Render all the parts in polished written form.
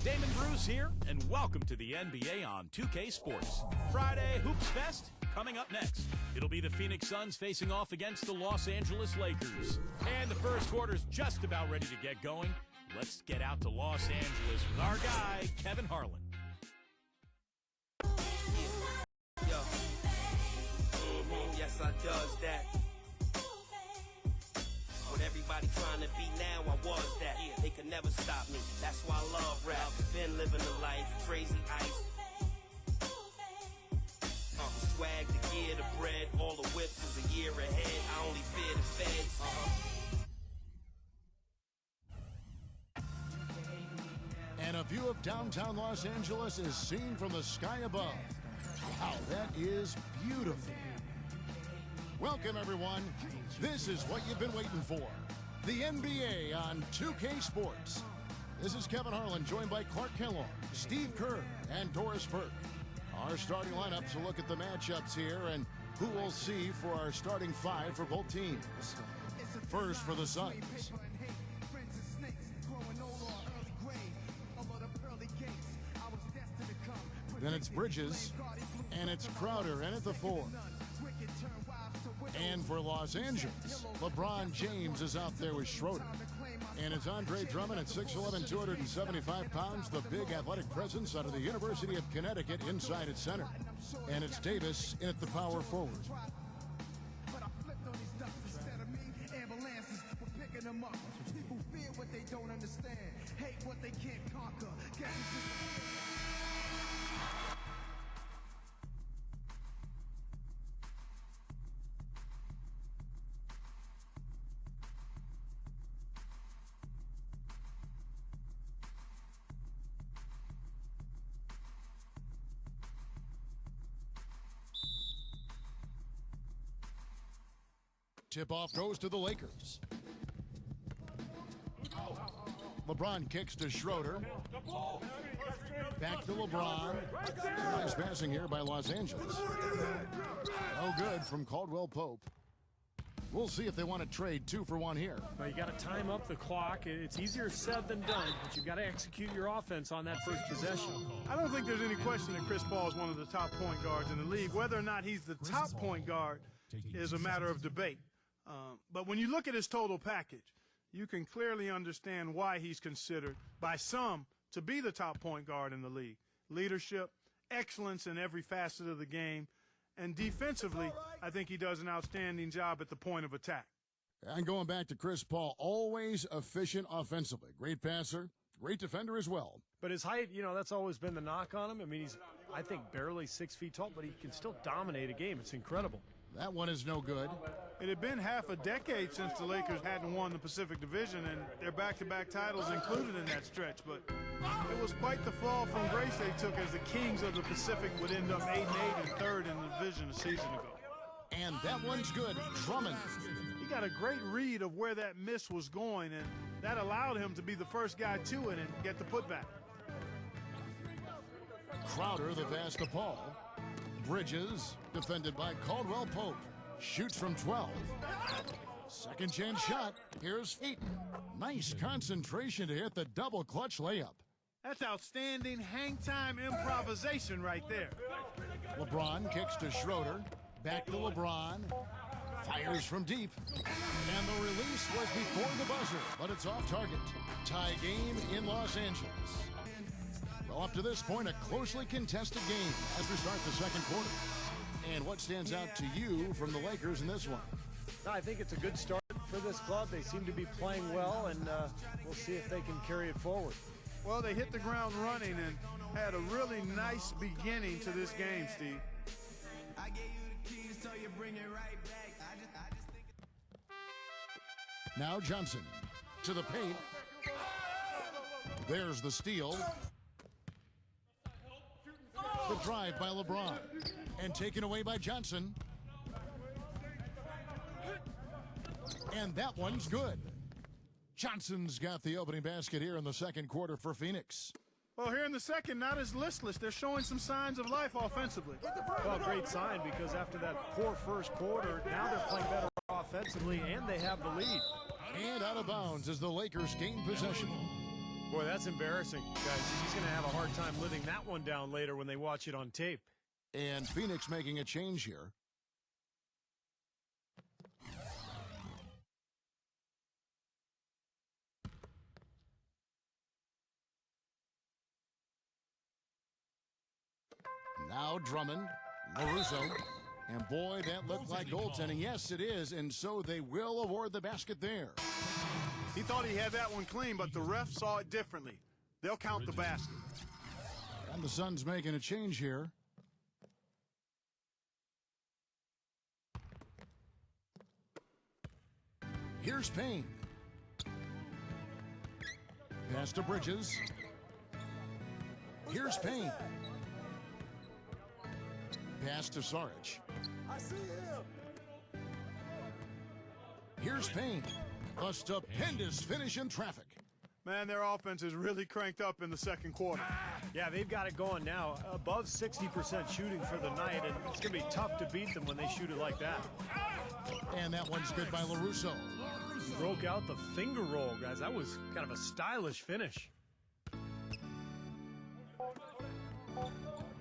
Damon Bruce here, and welcome to the NBA on 2K Sports. Friday Hoops Fest coming up next. It'll be the Phoenix Suns facing off against the Los Angeles Lakers. And the first quarter's just about ready to get going. Let's get out to Los Angeles with our guy, Kevin Harlan. Yo. Yes, I does that. What everybody trying to be now, I was that. They could never stop me. That's why I love rap. Been living the life, crazy ice. Swag, the gear, the bread, all the whips is a year ahead. I only fear the feds. And a view of downtown Los Angeles is seen from the sky above. Wow, that is beautiful. Welcome, everyone. This is what you've been waiting for. The NBA on 2K Sports. This is Kevin Harlan, joined by Clark Kellogg, Steve Kerr, and Doris Burke. Our starting lineups will look at the matchups here and who we'll see for our starting five for both teams. First for the Suns. Then it's Bridges, and it's Crowder in at the 4. And for Los Angeles, LeBron James is out there with Schroeder. And it's Andre Drummond at 6'11", 275 pounds, the big athletic presence out of the University of Connecticut inside at center. And it's Davis in at the power forward. Them up. People fear what they don't understand, hate what they can't conquer. Tip-off goes to the Lakers. LeBron kicks to Schroeder. Back to LeBron. Nice passing here by Los Angeles. No good from Caldwell Pope. We'll see if they want to trade 2 for 1 here. Well, you got to time up the clock. It's easier said than done, but you've got to execute your offense on that first possession. I don't think there's any question that Chris Paul is one of the top point guards in the league. Whether or not he's the top point guard is a matter of debate. But when you look at his total package, you can clearly understand why he's considered by some to be the top point guard in the league. Leadership, excellence in every facet of the game, and defensively, I think he does an outstanding job at the point of attack. And going back to Chris Paul, always efficient offensively. Great passer, great defender as well. But his height, that's always been the knock on him. I mean, he's, I think, barely 6 feet tall, but he can still dominate a game. It's incredible. That one is no good. It had been half a decade since the Lakers hadn't won the Pacific Division, and their back-to-back titles included in that stretch. But it was quite the fall from grace they took, as the Kings of the Pacific would end up 8-8 and 3rd in the division a season ago. And that one's good. Drummond. He got a great read of where that miss was going, and that allowed him to be the first guy to it and get the putback. Crowder, the pass to Paul. Bridges, defended by Caldwell Pope, shoots from 12. Second chance shot. Here's Ayton. Nice concentration to hit the double clutch layup. That's outstanding hang-time improvisation right there. LeBron kicks to Schroeder. Back to LeBron. Fires from deep. And the release was before the buzzer, but it's off target. Tie game in Los Angeles. Well, up to this point, a closely contested game as we start the second quarter. And what stands out to you from the Lakers in this one? I think it's a good start for this club. They seem to be playing well, and we'll see if they can carry it forward. Well, they hit the ground running and had a really nice beginning to this game, Steve. I gave you the keys, so you bring it right back. Now Johnson to the paint. There's the steal. The drive by LeBron. And taken away by Johnson. And that one's good. Johnson's got the opening basket here in the second quarter for Phoenix. Well, here in the second, not as listless. They're showing some signs of life offensively. Well, great sign, because after that poor first quarter, now they're playing better offensively, and they have the lead. And out of bounds as the Lakers gain possession. Boy, that's embarrassing, guys. He's going to have a hard time living that one down later when they watch it on tape. And Phoenix making a change here. Now Drummond, LaRusso, and boy, that looked like goaltending. Yes, it is, and so they will award the basket there. He thought he had that one clean, but the ref saw it differently. They'll count the basket. And the Suns making a change here. Here's Payne. Pass to Bridges. Here's Payne. Pass to Saric. I see him. Here's Payne. A stupendous finish in traffic. Man, their offense is really cranked up in the second quarter. Yeah, they've got it going now. Above 60% shooting for the night, and it's going to be tough to beat them when they shoot it like that. And that one's good by LaRusso. Broke out the finger roll, guys. That was kind of a stylish finish.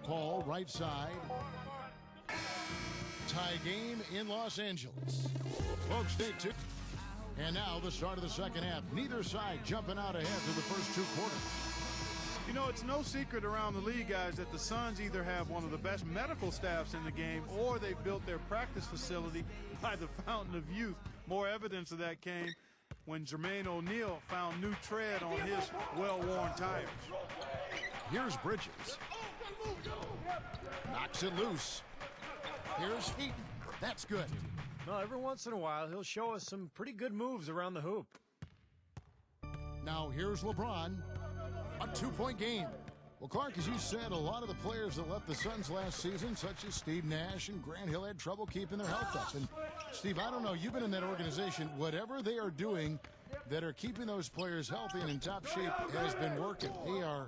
Paul, right side. Tie game in Los Angeles. Folks, stay tuned. And now the start of the second half. Neither side jumping out ahead through the first two quarters. You know, it's no secret around the league, guys, that the Suns either have one of the best medical staffs in the game or they've built their practice facility by the fountain of youth. More evidence of that came when Jermaine O'Neal found new tread on his well-worn tires. Here's Bridges. Knocks it loose. Here's Heaton. That's good. Well, every once in a while, he'll show us some pretty good moves around the hoop. Now here's LeBron. A two-point game. Well, Clark, as you said, a lot of the players that left the Suns last season, such as Steve Nash and Grant Hill, had trouble keeping their health up. And, Steve, I don't know, you've been in that organization. Whatever they are doing that are keeping those players healthy and in top shape has been working. They are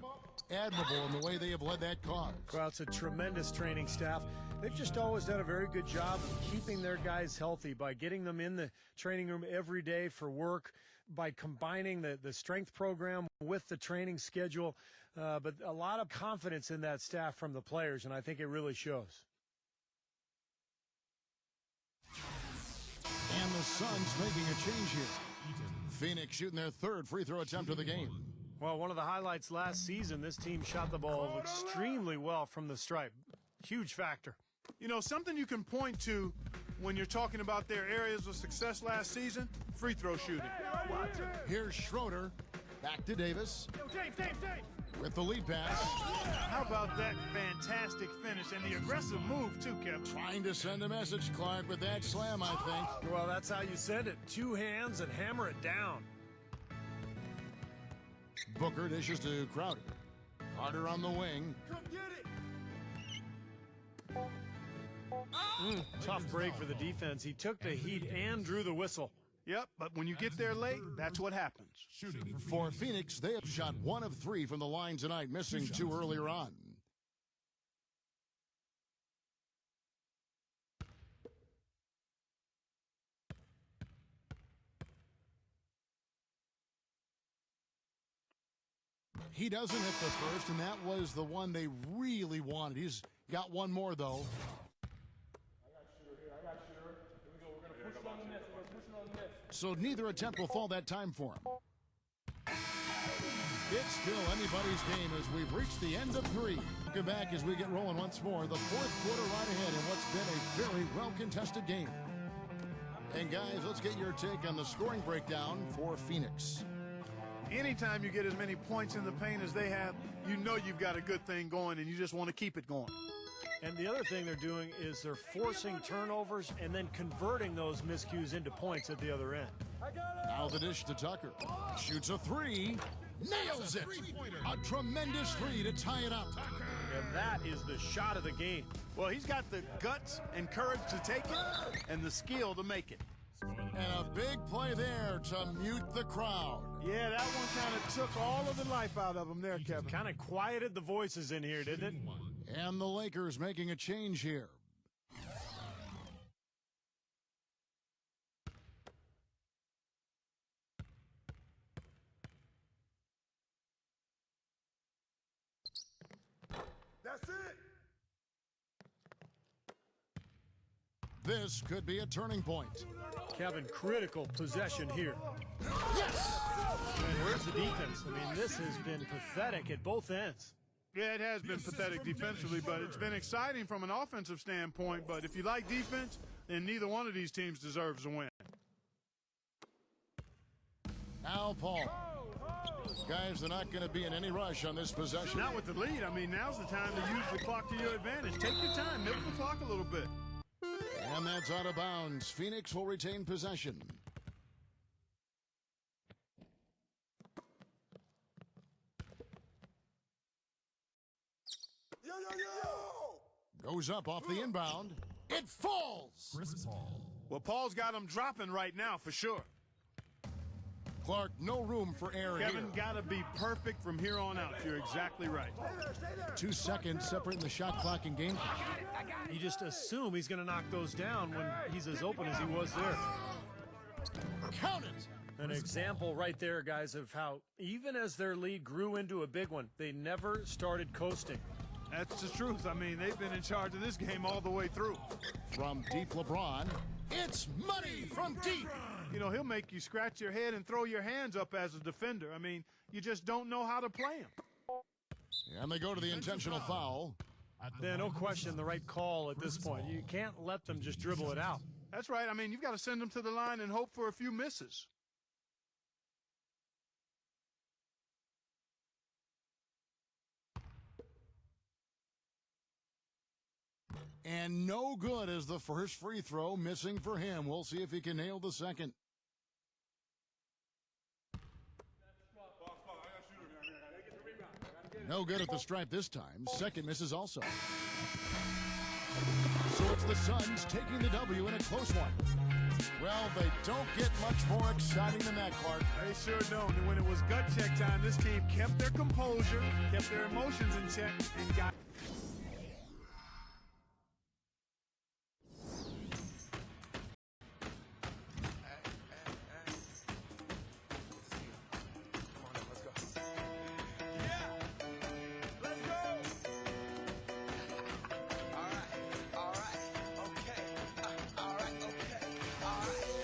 admirable in the way they have led that cause. Well, it's a tremendous training staff. They've just always done a very good job of keeping their guys healthy by getting them in the training room every day for work, by combining the strength program with the training schedule. But a lot of confidence in that staff from the players, and I think it really shows. And the Suns making a change here. Phoenix shooting their third free throw attempt of the game. Well, one of the highlights last season, this team shot the ball extremely well from the stripe. Huge factor. You know, something you can point to when you're talking about their areas of success last season, free throw shooting. Here's Schroeder. Back to Davis. With the lead pass. How about that fantastic finish and the aggressive move, too, Kevin? Trying to send a message, Clark, with that slam, I think. Well, that's how you send it. Two hands and hammer it down. Booker dishes to Crowder. Carter on the wing. Come get it. Tough break for the defense. He took the heat and drew the whistle. Yep, but when you get there late, that's what happens. For Phoenix, they have shot 1 of 3 from the line tonight, missing 2 earlier on. He doesn't hit the first, and that was the one they really wanted. He's got one more, though. So neither attempt will fall that time for him. It's still anybody's game as we've reached the end of 3. Welcome back as we get rolling once more. The fourth quarter right ahead in what's been a very well-contested game. And guys, let's get your take on the scoring breakdown for Phoenix. Anytime you get as many points in the paint as they have, you know you've got a good thing going and you just want to keep it going. And the other thing they're doing is they're forcing turnovers and then converting those miscues into points at the other end. Now the dish to Tucker. Shoots a 3. Nails it. A tremendous 3 to tie it up. And that is the shot of the game. Well, he's got the guts and courage to take it and the skill to make it. And a big play there to mute the crowd. Yeah, that one kind of took all of the life out of him there, Kevin. Kind of quieted the voices in here, didn't it? And the Lakers making a change here. That's it. This could be a turning point. Kevin, critical possession here. Yes! And where's the defense? I mean, this has been pathetic at both ends. Yeah, it has been pathetic defensively, but it's been exciting from an offensive standpoint. But if you like defense, then neither one of these teams deserves a win. Now Paul. Guys, they're not going to be in any rush on this possession. Not with the lead. I mean, now's the time to use the clock to your advantage. Take your time, milk the clock a little bit. And that's out of bounds. Phoenix will retain possession. Yo, yo, yo! Goes up off the inbound. It falls! Well, Paul's got him dropping right now for sure. Clark, no room for error Kevin here. got to be perfect from here on out. You're exactly right. Stay there, stay there. 2 seconds separating the shot clock and game clock. You just assume he's going to knock those down when he's as open as he was there. Count it! An example right there, guys, of how even as their lead grew into a big one, they never started coasting. That's the truth. I mean, they've been in charge of this game all the way through. From deep LeBron, it's money from deep! You know, he'll make you scratch your head and throw your hands up as a defender. I mean, you just don't know how to play him. And they go to the intentional foul. Yeah, no question, the right call at this point. You can't let them just dribble it out. That's right. I mean, you've got to send them to the line and hope for a few misses. And no good as the first free throw, missing for him. We'll see if he can nail the second. No good at the stripe this time. Second misses also. So it's the Suns taking the W in a close one. Well, they don't get much more exciting than that, Clark. They sure don't. And when it was gut check time, this team kept their composure, kept their emotions in check, and got